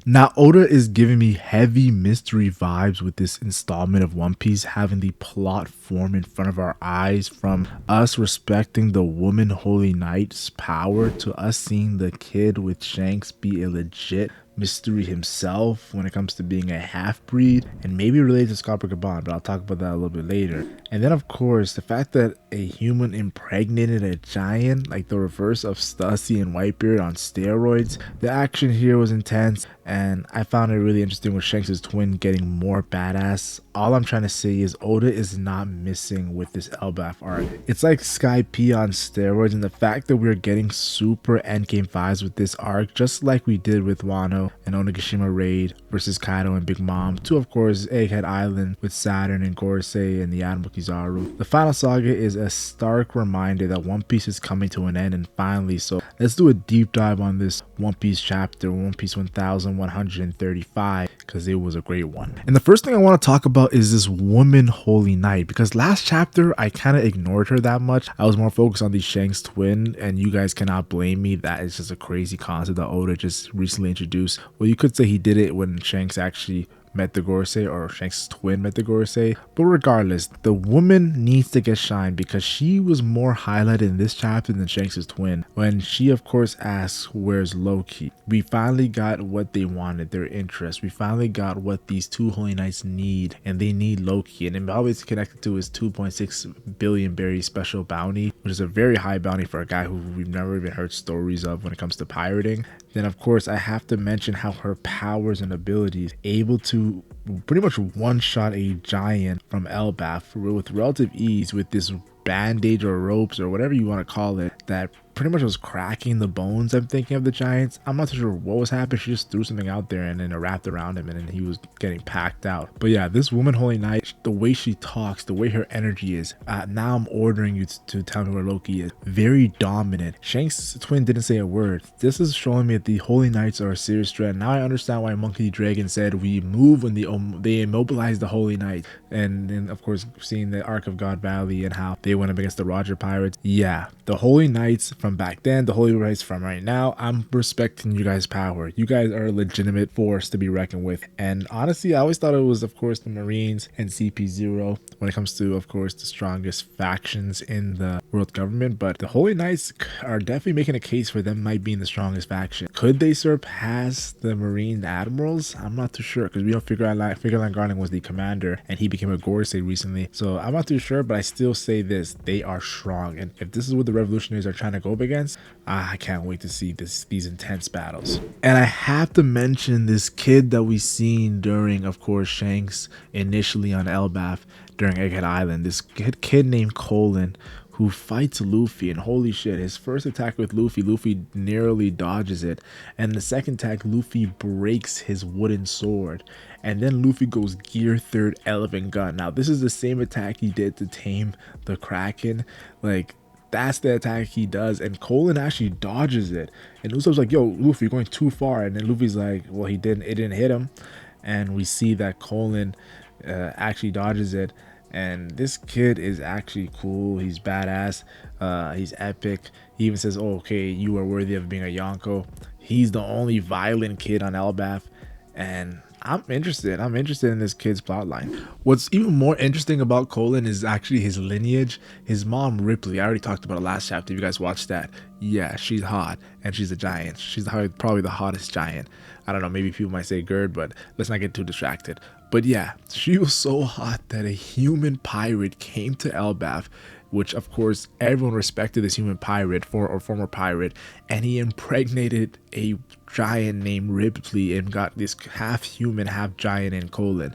Now, Oda is giving me heavy mystery vibes with this installment of One Piece, having the plot form in front of our eyes, from us respecting the woman Holy Knight's power to us seeing the kid with Shanks be a legit mystery himself when it comes to being a half-breed, and maybe related to Scopper Gaban, but I'll talk about that a little bit later. And then of course the fact that a human impregnated a giant, like the reverse of Stussy and Whitebeard on steroids. The action here was intense, and I found it really interesting with Shanks' twin getting more badass. All I'm trying to say is Oda is not missing with this Elbaf arc. It's like Sky P on steroids, and the fact that we're getting super endgame vibes with this arc, just like we did with Wano and Onigashima Raid versus Kaido and Big Mom, to of course Egghead Island with Saturn and Gorosei and the Admiral Kizaru. The final saga is a stark reminder that One Piece is coming to an end, and finally, so let's do a deep dive on this One Piece chapter, One Piece 1135, because it was a great one. And the first thing I want to talk about is this woman Holy Knight, because last chapter I kind of ignored her that much. I was more focused on the Shanks twin, and you guys cannot blame me. That is just a crazy concept that Oda just recently introduced. Well, you could say he did it when Shanks actually met the Gorosei, or Shanks' twin met the Gorosei, but regardless, the woman needs to get shine because she was more highlighted in this chapter than Shanks' twin, when she of course asks where's Loki. We finally got what they wanted, their interest. We finally got what these two Holy Knights need, and they need Loki, and it always connected to his 2.6 billion berry special bounty, which is a very high bounty for a guy who we've never even heard stories of when it comes to pirating. Then of course I have to mention how her powers and abilities, able to pretty much one-shot a giant from Elbaf with relative ease with this bandage or ropes or whatever you want to call it, that pretty much was cracking the bones, I'm thinking, of the giants. I'm not too sure what was happening. She just threw something out there and then it wrapped around him and then he was getting packed out. But yeah, this woman Holy Knight, the way she talks, the way her energy is, now I'm ordering you to tell me where Loki is. Very dominant. Shanks' twin didn't say a word. This is showing me that the Holy Knights are a serious threat. Now I understand why Monkey D. Dragon said we move when they immobilize the Holy Knight. And then of course seeing the arc of God Valley and how they went up against the Roger Pirates. Yeah, the Holy Knights from back then, the Holy Knights from right now, I'm respecting you guys' power. You guys are a legitimate force to be reckoned with. And honestly, I always thought it was of course the Marines and CP0 when it comes to of course the strongest factions in the world government, but the Holy Knights are definitely making a case for them might be in the strongest faction. Could they surpass the Marine admirals? I'm not too sure, because we don't figure out Garland was the commander and he became a Gorosei recently, so I'm not too sure. But I still say this, they are strong, and if this is what the revolutionaries are trying to go up against, I can't wait to see these intense battles. And I have to mention this kid that we seen during of course Shanks initially on Elbaf during Egghead Island, this kid named Colin, who fights Luffy, and holy shit, his first attack with Luffy nearly dodges it, and the second attack Luffy breaks his wooden sword, and then Luffy goes gear third elephant gun. Now this is the same attack he did to tame the Kraken, like that's the attack he does, and Colin actually dodges it, and Usopp's like, yo Luffy, you're going too far, and then Luffy's like, well it didn't hit him, and we see that Colin actually dodges it. And this kid is actually cool. He's badass. He's epic. He even says, oh, okay, you are worthy of being a Yonko. He's the only violent kid on Elbaf, and I'm interested in this kid's plotline. What's even more interesting about Colin is actually his lineage. His mom Ripley, I already talked about it last chapter, if you guys watched that. Yeah, she's hot and she's a giant. She's probably the hottest giant. I don't know, maybe people might say Gerd, but let's not get too distracted. But yeah, she was so hot that a human pirate came to Elbaf, which of course everyone respected this human pirate or former pirate, and he impregnated a giant named Ripley and got this half human half giant in Colin.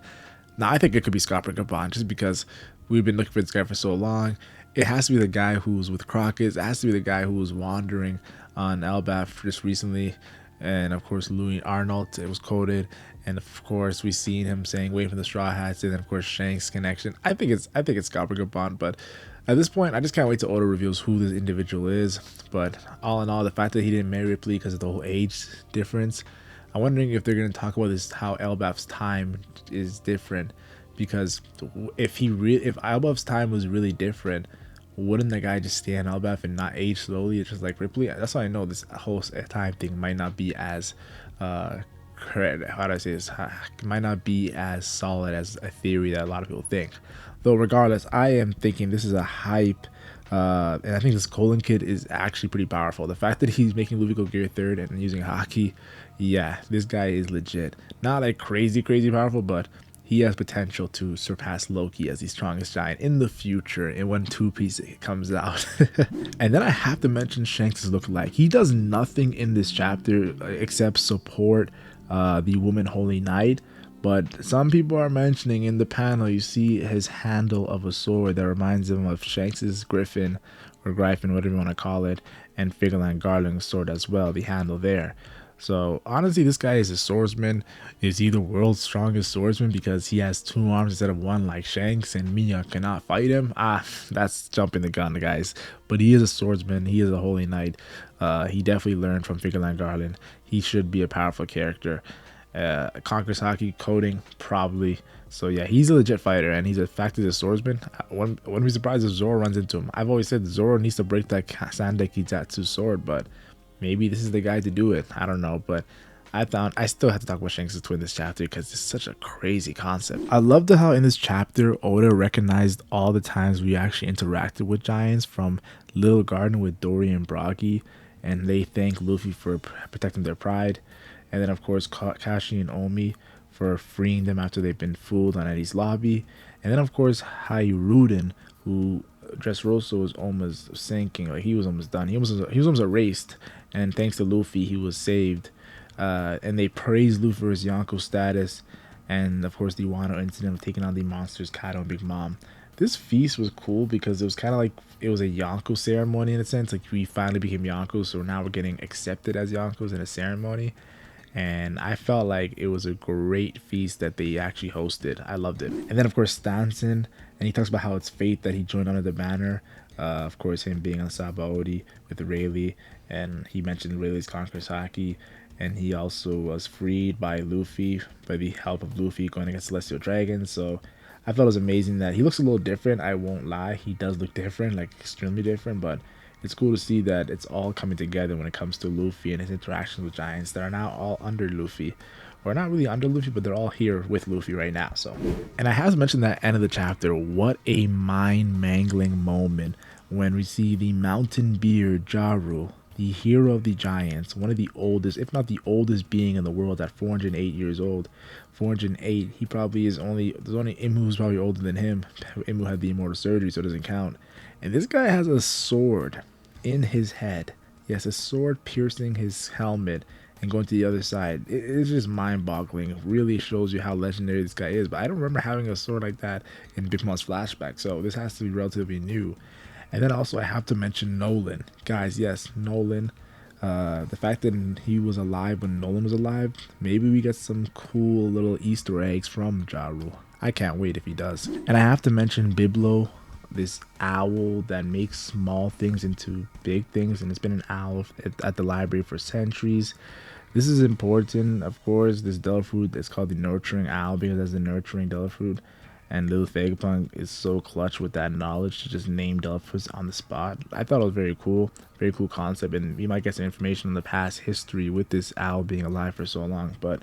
Now I think it could be Scopper Gaban, just because we've been looking for this guy for so long. It has to be the guy who's with Crockett's. It has to be the guy who was wandering on Elbaf just recently, and of course Louis Arnold, it was coded. And of course we seen him saying wait for the Straw Hats, and then of course Shanks connection. I think it's Scopper Gaban, but at this point I just can't wait till Oda reveals who this individual is. But all in all, the fact that he didn't marry Ripley because of the whole age difference, I'm wondering if they're going to talk about this, how Elbaf's time is different, because if Elbaf's time was really different, wouldn't the guy just stay on Elbaf and not age slowly, just like Ripley? That's why I know this whole time thing might not be as how do I say this? Might not be as solid as a theory that a lot of people think. Though regardless, I am thinking this is a hype. And I think this Colon kid is actually pretty powerful. The fact that he's making Luffy go gear 3rd and using Haki, yeah, this guy is legit. Not like crazy powerful, but he has potential to surpass Loki as the strongest giant in the future and when 2 Piece comes out. And then I have to mention Shanks' lookalike. He does nothing in this chapter except support the Woman Holy Knight. But some people are mentioning in the panel, you see his handle of a sword that reminds him of Shanks's Griffin, or Gryphon, whatever you want to call it, and Figurland Garland's sword as well, the handle there. So honestly, this guy is a swordsman. Is he the world's strongest swordsman because he has 2 arms instead of 1 like Shanks and Mia cannot fight him? That's jumping the gun, guys. But he is a swordsman. He is a holy knight. He definitely learned from Figurland Garland. He should be a powerful character. Conquers Haki, coding, probably. So yeah, he's a legit fighter, and he's a fact he's a swordsman. Wouldn't be surprised if Zoro runs into him. I've always said Zoro needs to break that Sandeki Zatsu sword, but maybe this is the guy to do it. I don't know, but I still have to talk about Shanks Twin this chapter because it's such a crazy concept. I loved how in this chapter Oda recognized all the times we actually interacted with giants, from Little Garden with Dory and Broggy, and they thank Luffy for protecting their pride. And then of course Kashi and Omi for freeing them after they've been fooled on Eddie's lobby. And then of course Hyuruden, who Dressrosa was almost sinking, like he was almost done. He was almost erased, and thanks to Luffy he was saved. And they praised Luffy for his Yonko status, and of course the Wano incident of taking on the monsters Kaido and Big Mom. This feast was cool because it was kind of like it was a Yonko ceremony in a sense. Like we finally became Yonkos, so now we're getting accepted as Yonkos in a ceremony. And I felt like it was a great feast that they actually hosted. I loved it. And then of course Stanson, and he talks about how it's fate that he joined under the banner. Of course him being on Sabaody with Rayleigh, and he mentioned Rayleigh's Conqueror's Haki, and he also was freed by Luffy, by the help of Luffy going against Celestial Dragon. So I thought it was amazing that he looks a little different. I won't lie, he does look different, like extremely different, but it's cool to see that it's all coming together when it comes to Luffy and his interactions with giants that are now all under Luffy. Or not really under Luffy, but they're all here with Luffy right now. So, and I have to mention that end of the chapter, what a mind-mangling moment when we see the Mountain Beard Jaru, the hero of the giants, one of the oldest, if not the oldest being in the world at 408 years old. 408, he probably is there's only Imu who's probably older than him. Imu had the immortal surgery, so it doesn't count. And this guy has a sword in his head. Yes, a sword piercing his helmet and going to the other side. It's just mind-boggling. It really shows you how legendary this guy is. But I don't remember having a sword like that in Big Mom's flashback, so this has to be relatively new. And then also I have to mention Nolan. Guys, yes, Nolan. The fact that he was alive when Nolan was alive, maybe we get some cool little Easter eggs from Jaru. I can't wait if he does. And I have to mention Biblo, this owl that makes small things into big things, and it's been an owl at the library for centuries. This is important, of course. This Delafruit is called the Nurturing Owl because it's the nurturing Delafruit, and Lil Vegapunk is so clutch with that knowledge to just name Delafruits on the spot. I thought it was very cool concept, and we might get some information on the past history with this owl being alive for so long. But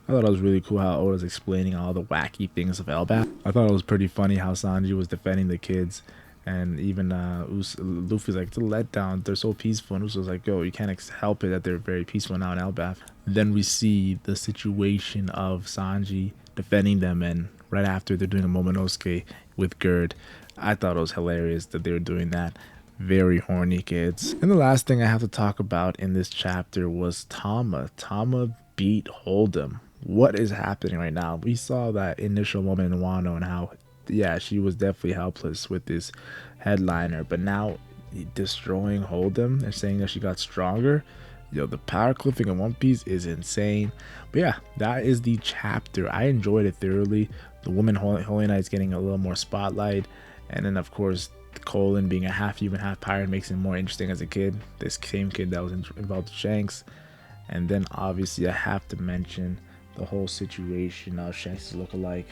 I thought it was really cool how Oda's explaining all the wacky things of Elbat. I thought it was pretty funny how Sanji was defending the kids, and even Luffy's like, it's a letdown, they're so peaceful, and Uso's like, yo, you can't help it that they're very peaceful now in Elbaf. Then we see the situation of Sanji defending them, and right after they're doing a Momonosuke with Gerd. I thought it was hilarious that they were doing that. Very horny kids. And the last thing I have to talk about in this chapter was Tama. Tama beat Hold'em. What is happening right now? We saw that initial moment in Wano and how, yeah, she was definitely helpless with this headliner, but now destroying Hold'em and saying that she got stronger. Yo, the power clipping in One Piece is insane. But yeah, that is the chapter. I enjoyed it thoroughly. The woman Holy Knight's getting a little more spotlight, and then of course Colin being a half human, half pirate makes him more interesting as a kid. This same kid that was involved with Shanks. And then obviously I have to mention the whole situation of Shanks' lookalike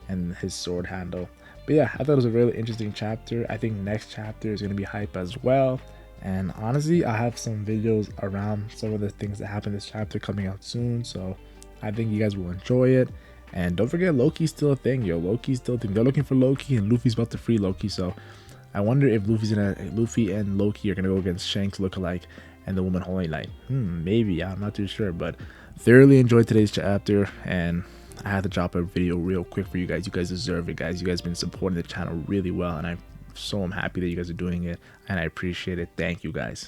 and his sword handle. But yeah, I thought it was a really interesting chapter. I think next chapter is going to be hype as well. And honestly, I have some videos around some of the things that happened in this chapter coming out soon. So I think you guys will enjoy it. And don't forget, Loki's still a thing, yo. Loki's still a thing. They're looking for Loki, and Luffy's about to free Loki. So I wonder if Luffy and Loki are gonna go against Shanks lookalike and the Woman Holy Light. Maybe. I'm not too sure, but thoroughly enjoyed today's chapter, and I had to drop a video real quick for you guys. You guys deserve it, guys. You guys been supporting the channel really well, and I'm happy that you guys are doing it, and I appreciate it. Thank you, guys.